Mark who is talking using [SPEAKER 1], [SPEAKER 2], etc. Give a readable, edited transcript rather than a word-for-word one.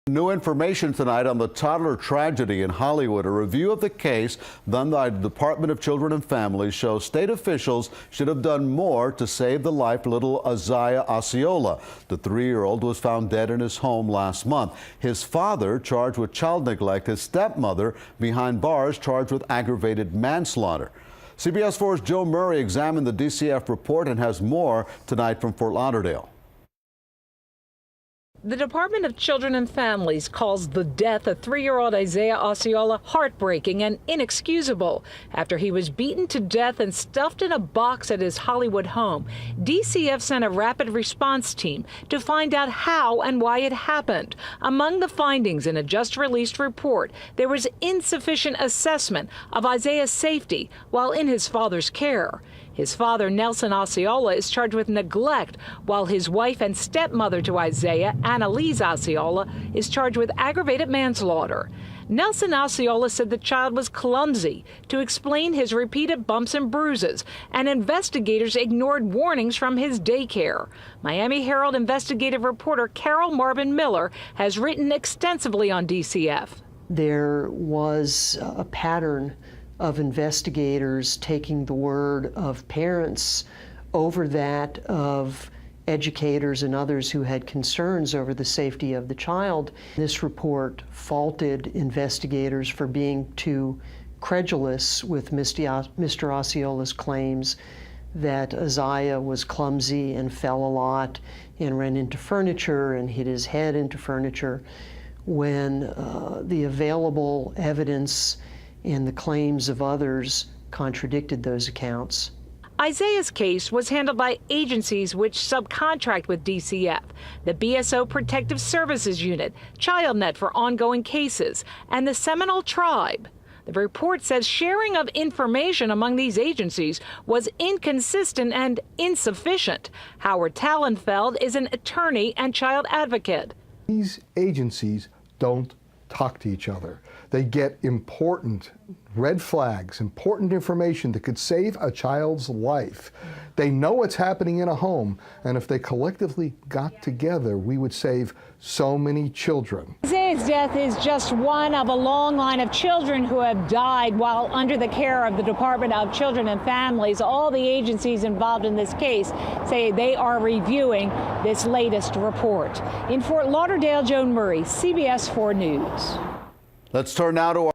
[SPEAKER 1] New information tonight on the toddler tragedy in Hollywood. A review of the case done by the Department of Children and Families shows state officials should have done more to save the life of little Ahziya Osceola. The 3-year-old was found dead in his home last month. His father charged with child neglect. His stepmother behind bars charged with aggravated manslaughter. CBS 4's Joe Murray examined the DCF report and has more tonight from Fort Lauderdale.
[SPEAKER 2] The Department of Children and Families calls the death of 3-year-old Ahziya Osceola heartbreaking and inexcusable. After he was beaten to death and stuffed in a box at his Hollywood home, DCF sent a rapid response team to find out how and why it happened. Among the findings in a just-released report, there was insufficient assessment of Ahziya's safety while in his father's care. His father, Nelson Osceola, is charged with neglect, while his wife and stepmother to Ahziya, Annalise Osceola, is charged with aggravated manslaughter. Nelson Osceola said the child was clumsy to explain his repeated bumps and bruises, and investigators ignored warnings from his daycare. Miami Herald investigative reporter Carol Marvin Miller has written extensively on DCF.
[SPEAKER 3] There was a pattern of investigators taking the word of parents over that of educators and others who had concerns over the safety of the child. This report faulted investigators for being too credulous with Mr. Osceola's claims that Ahziya was clumsy and fell a lot and ran into furniture and hit his head into furniture, when the available evidence and the claims of others contradicted those accounts.
[SPEAKER 2] Ahziya's case was handled by agencies which subcontract with DCF, the BSO Protective Services Unit, ChildNet for ongoing cases, and the Seminole Tribe. The report says sharing of information among these agencies was inconsistent and insufficient. Howard Tallenfeld is an attorney and child advocate.
[SPEAKER 4] These agencies don't talk to each other. They get important red flags, important information that could save a child's life. They know what's happening in a home, and if they collectively got together, we would save so many children.
[SPEAKER 2] Ahziya's death is just one of a long line of children who have died while under the care of the Department of Children and Families. All the agencies involved in this case say they are reviewing this latest report. In Fort Lauderdale, Joan Murray, CBS 4 News.
[SPEAKER 1] Let's turn now to